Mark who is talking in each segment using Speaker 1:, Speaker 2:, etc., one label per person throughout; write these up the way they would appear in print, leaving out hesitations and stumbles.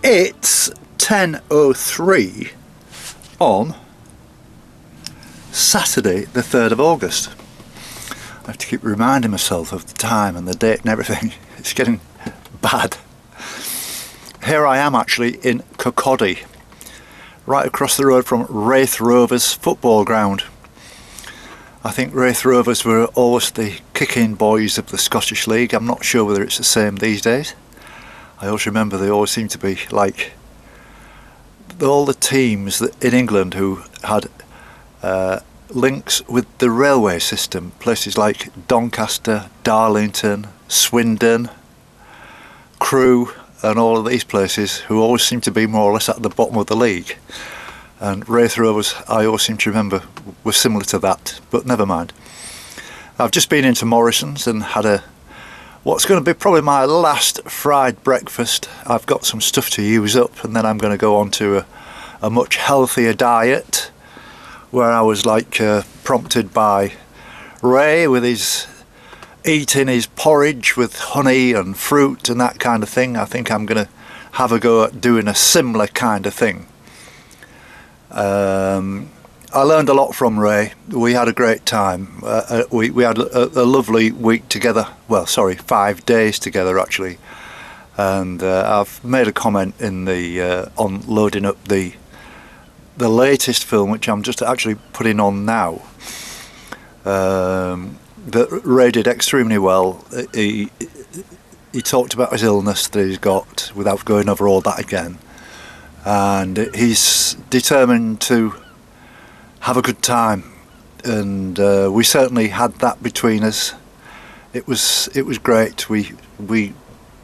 Speaker 1: It's 10:03 on Saturday the 3rd of August. I have to keep reminding myself of the time and the date and everything. It's getting bad. Here I am actually in Kirkcaldy, right across the road from Raith Rovers football ground. I think Raith Rovers were always the kicking boys of the Scottish League. I'm not sure whether it's the same these days. I always remember they always seemed to be like all the teams in England who had links with the railway system. Places like Doncaster, Darlington, Swindon, Crewe and all of these places who always seem to be more or less at the bottom of the league. And Raith Rovers, I always seem to remember, were similar to that, but never mind. I've just been into Morrison's and had what's going to be probably my last fried breakfast. I've got some stuff to use up and then I'm going to go on to a much healthier diet, where I was prompted by Ray with his eating his porridge with honey and fruit and that kind of thing. I think I'm going to have a go at doing a similar kind of thing. I learned a lot from Ray. We had a great time. We had a lovely week together. Well, sorry, 5 days together actually. And I've made a comment in on loading up the latest film, which I'm just actually putting on now. That Ray did extremely well. He talked about his illness that he's got without going over all that again. And he's determined to have a good time, and we certainly had that between us. It was great. We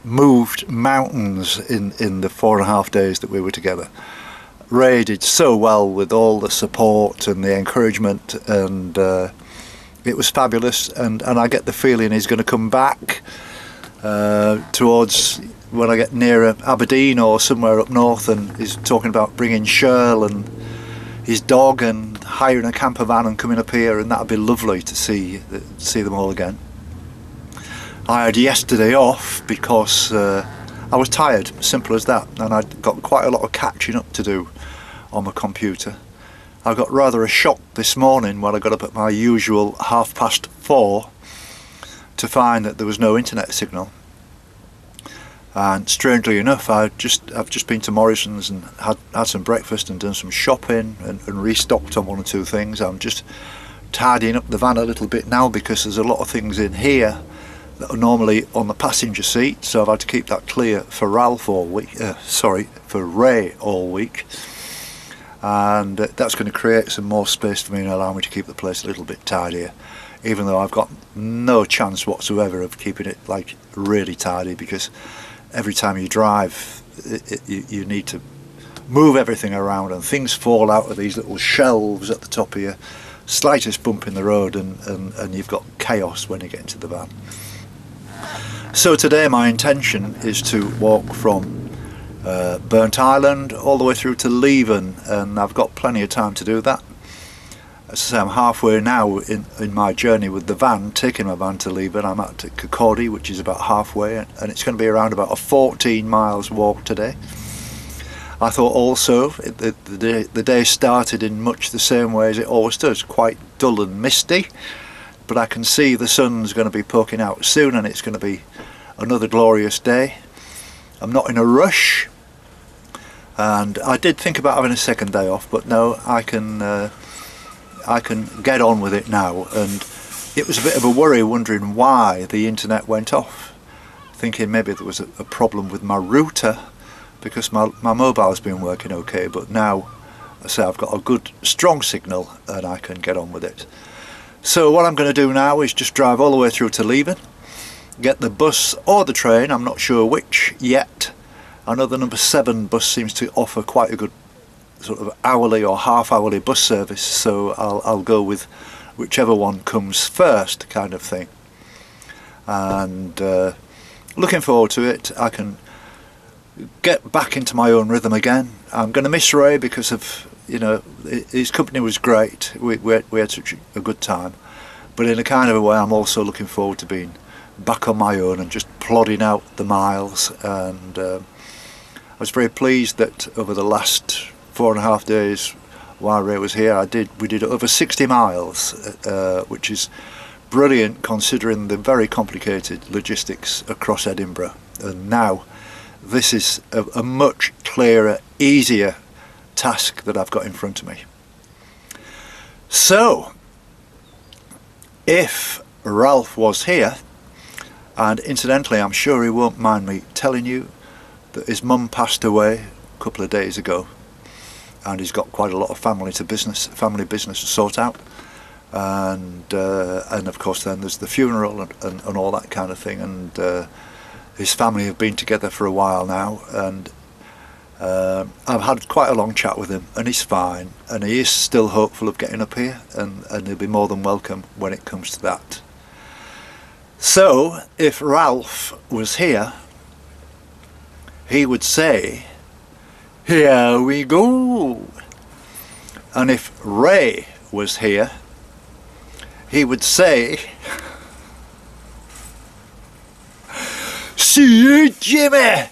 Speaker 1: moved mountains in the 4.5 days that we were together. Ray did so well with all the support and the encouragement, and it was fabulous. And I get the feeling he's going to come back towards when I get nearer Aberdeen or somewhere up north, and he's talking about bringing Shirl and his dog and hiring a camper van and coming up here, and that'd be lovely to see them all again. I had yesterday off because I was tired, simple as that, and I'd got quite a lot of catching up to do on my computer. I got rather a shock this morning when I got up at my usual 4:30 to find that there was no internet signal. And strangely enough, I've just been to Morrison's and had some breakfast and done some shopping and restocked on 1 or 2 things. I'm just tidying up the van a little bit now because there's a lot of things in here that are normally on the passenger seat, so I've had to keep that clear for for Ray all week. And that's going to create some more space for me and allow me to keep the place a little bit tidier, even though I've got no chance whatsoever of keeping it really tidy, because every time you drive you need to move everything around and things fall out of these little shelves at the top of you. Slightest bump in the road and you've got chaos when you get into the van. So today my intention is to walk from Burntisland all the way through to Leven, and I've got plenty of time to do that. As I say, I'm halfway now in my journey with the van, taking my van to Leven. I'm at Kircaldy, which is about halfway, and it's going to be around about a 14 miles walk today. I thought also the day started in much the same way as it always does, quite dull and misty, but I can see the sun's going to be poking out soon and it's going to be another glorious day. I'm not in a rush, and I did think about having a second day off, but no, I can get on with it now. And it was a bit of a worry, wondering why the internet went off, thinking maybe there was a problem with my router, because my mobile's been working okay, but now I say I've got a good strong signal and I can get on with it. So what I'm going to do now is just drive all the way through to Leven, get the bus or the train, I'm not sure which yet. I know the number 7 bus seems to offer quite a good sort of hourly or half-hourly bus service, so I'll go with whichever one comes first, kind of thing. And looking forward to it. I can get back into my own rhythm again. I'm going to miss Ray because of, his company was great. We had such a good time, but in a kind of a way I'm also looking forward to being back on my own and just plodding out the miles. And was very pleased that over the last 4.5 days while Ray was here, we did over 60 miles, which is brilliant considering the very complicated logistics across Edinburgh. And now this is a much clearer, easier task that I've got in front of me. So if Ralph was here, and incidentally I'm sure he won't mind me telling you that his mum passed away a couple of days ago, and he's got quite a lot of family business to sort out, and of course then there's the funeral and all that kind of thing, and his family have been together for a while now, and I've had quite a long chat with him, and he's fine, and he is still hopeful of getting up here, and he'll be more than welcome when it comes to that. So if Ralph was here, he would say, "Here we go." And if Ray was here, he would say, "See you, Jimmy."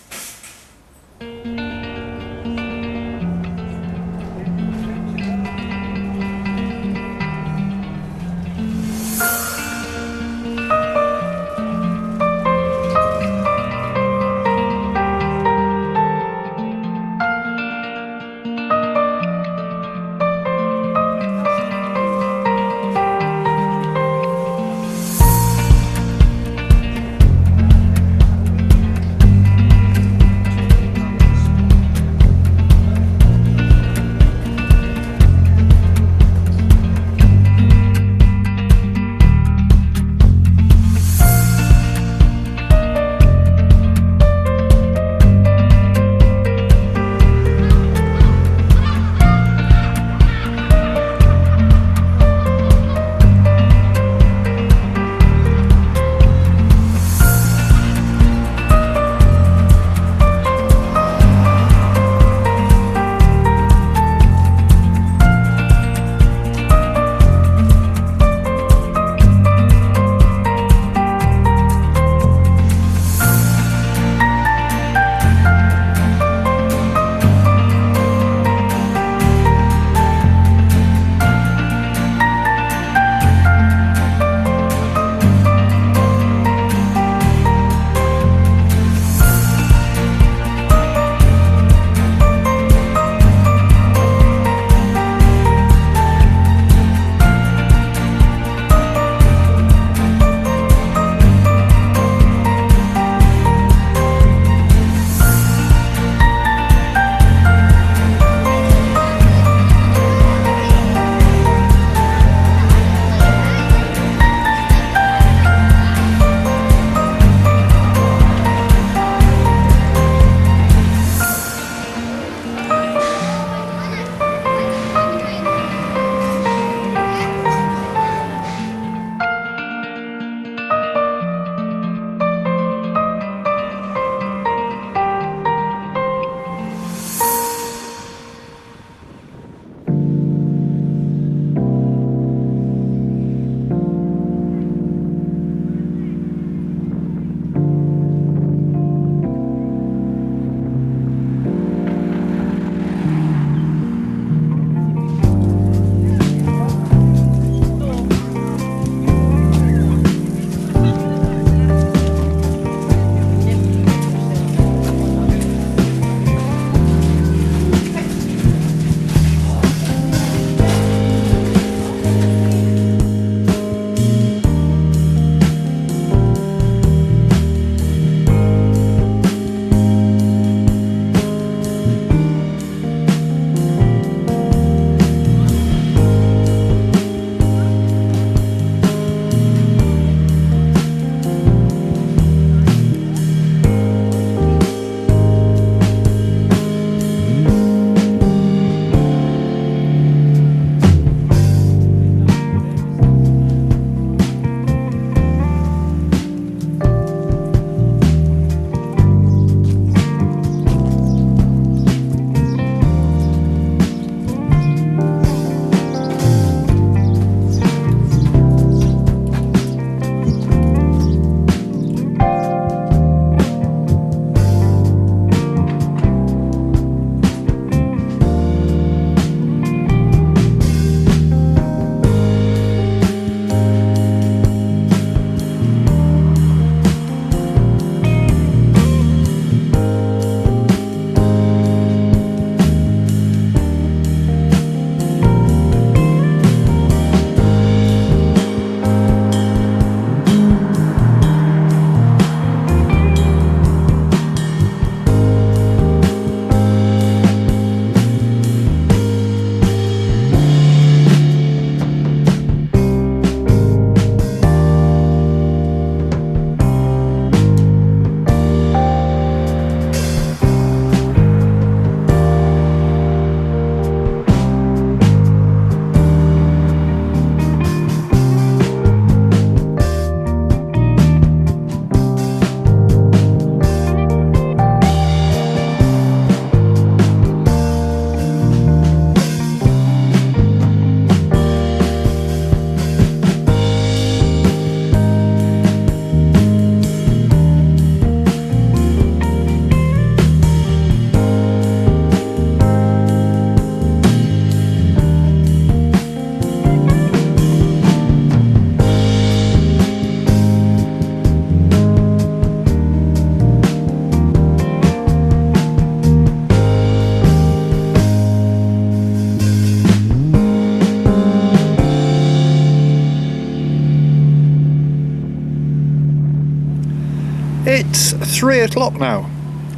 Speaker 1: 3 o'clock now,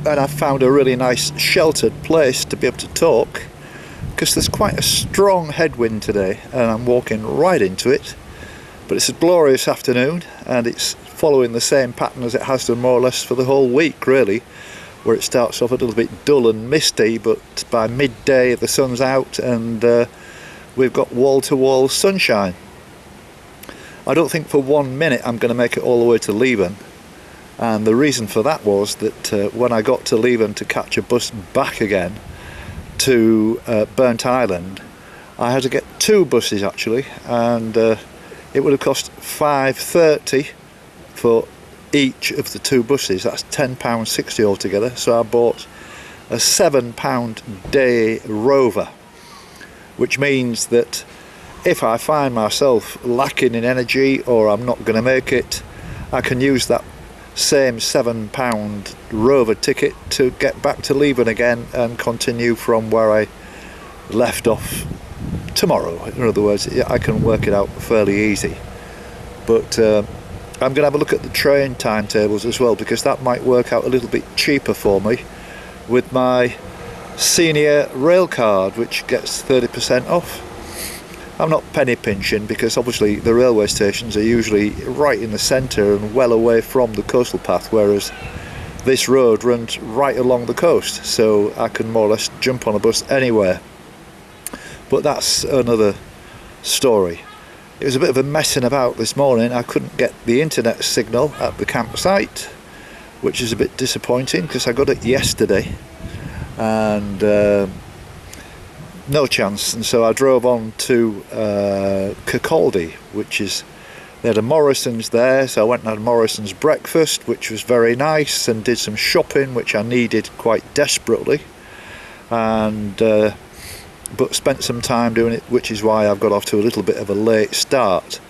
Speaker 1: and I've found a really nice sheltered place to be able to talk, because there's quite a strong headwind today and I'm walking right into it. But it's a glorious afternoon, and it's following the same pattern as it has done more or less for the whole week really, where it starts off a little bit dull and misty, but by midday the sun's out and we've got wall-to-wall sunshine. I don't think for 1 minute I'm going to make it all the way to Leven, and the reason for that was that when I got to Leven to catch a bus back again to Burntisland, I had to get 2 buses actually, and it would have cost £5.30 for each of the 2 buses. That's £10.60 altogether, so I bought a £7 day rover, which means that if I find myself lacking in energy or I'm not going to make it, I can use that same £7 rover ticket to get back to Leven again and continue from where I left off tomorrow. In other words, I can work it out fairly easy. But I'm going to have a look at the train timetables as well, because that might work out a little bit cheaper for me with my senior rail card, which gets 30% off. I'm not penny pinching, because obviously the railway stations are usually right in the centre and well away from the coastal path, whereas this road runs right along the coast, so I can more or less jump on a bus anywhere. But that's another story. It was a bit of a messing about this morning. I couldn't get the internet signal at the campsite, which is a bit disappointing because I got it yesterday, and no chance. And so I drove on to Kircaldy, which is, they had a Morrison's there, so I went and had Morrison's breakfast, which was very nice, and did some shopping which I needed quite desperately, and but spent some time doing it, which is why I've got off to a little bit of a late start,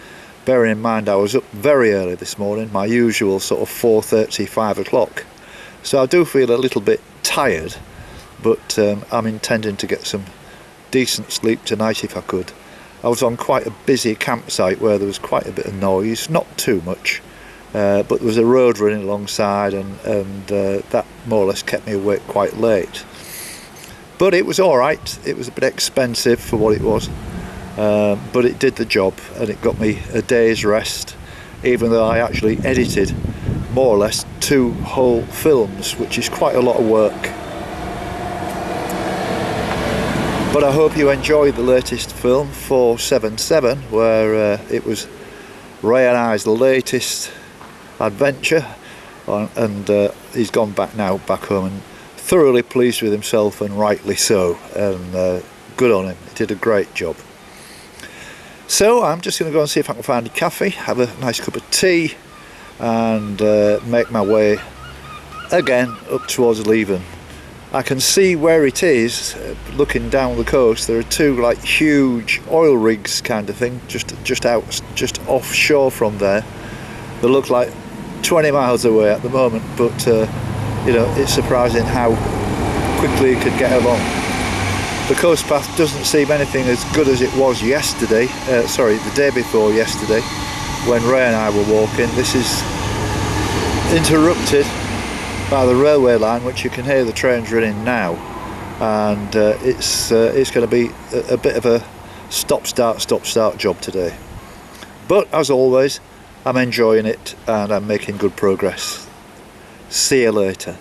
Speaker 1: bearing in mind I was up very early this morning, my usual sort of 4:30, 5 o'clock, so I do feel a little bit tired, but I'm intending to get some decent sleep tonight if I could. I was on quite a busy campsite where there was quite a bit of noise, not too much, but there was a road running alongside, and that more or less kept me awake quite late. But it was alright. It was a bit expensive for what it was, but it did the job, and it got me a day's rest, even though I actually edited more or less 2 whole films, which is quite a lot of work. But I hope you enjoyed the latest film, 477, where it was Ray and I's latest adventure, and he's gone back home and thoroughly pleased with himself, and rightly so, and good on him. He did a great job. So I'm just going to go and see if I can find a cafe, have a nice cup of tea, and make my way again up towards Leven. I can see where it is, looking down the coast. There are 2 like huge oil rigs kind of thing just offshore from there. They look like 20 miles away at the moment, but you know, it's surprising how quickly it could get along. The coast path doesn't seem anything as good as it was yesterday, the day before yesterday, when Ray and I were walking. This is interrupted by the railway line, which you can hear the trains running now, and it's going to be a bit of a stop-start job today. But as always, I'm enjoying it and I'm making good progress. See you later.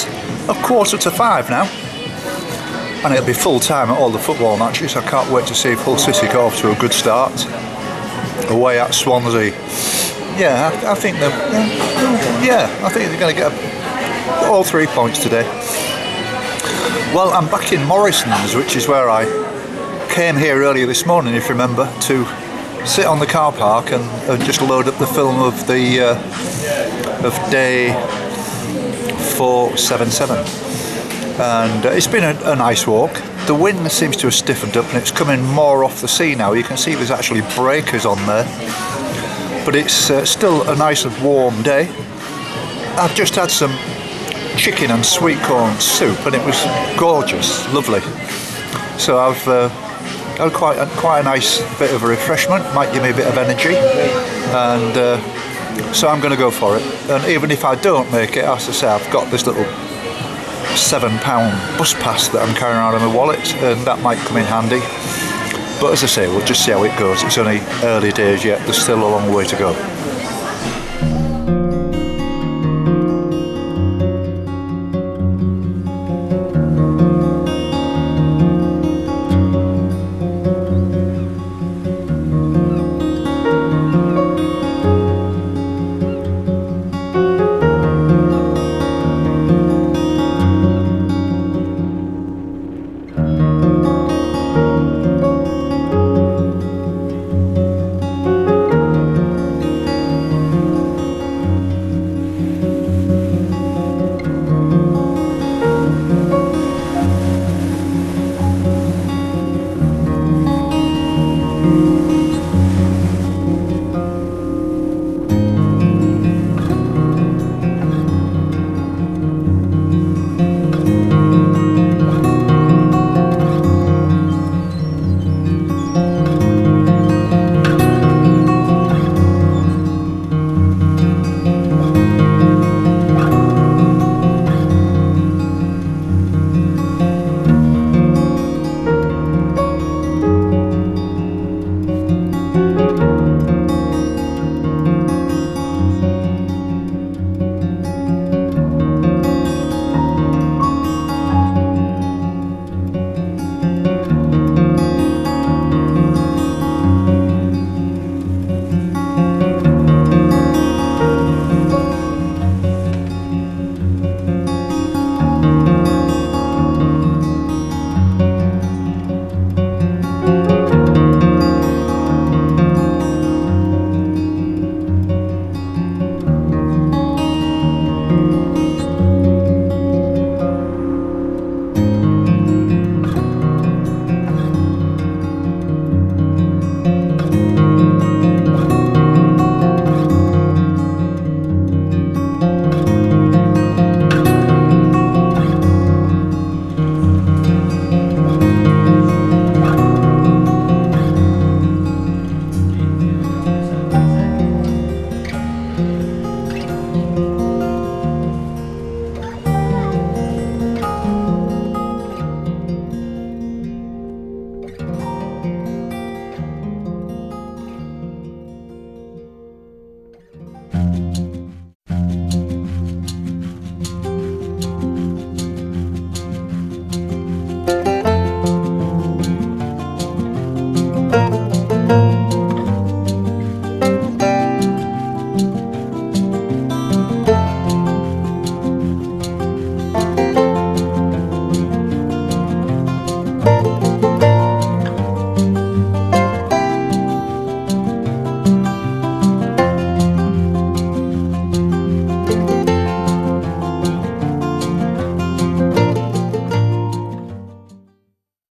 Speaker 1: It's a 4:45 now, and it'll be full time at all the football matches. I can't wait to see if Hull City got off to a good start away at Swansea. Yeah, I think they're. I think they're going to get all 3 points today. Well, I'm back in Morrison's, which is where I came here earlier this morning, if you remember, to sit on the car park and just load up the film of the of day 477. And it's been a nice walk. The wind seems to have stiffened up and it's coming more off the sea now. You can see there's actually breakers on there, but it's still a nice and warm day. I've just had some chicken and sweet corn soup and it was gorgeous, lovely. So I've had quite a nice bit of a refreshment, might give me a bit of energy, and so I'm going to go for it. And even if I don't make it, as I say, I've got this little £7 bus pass that I'm carrying around in my wallet, and that might come in handy. But as I say, we'll just see how it goes. It's only early days yet, there's still a long way to go.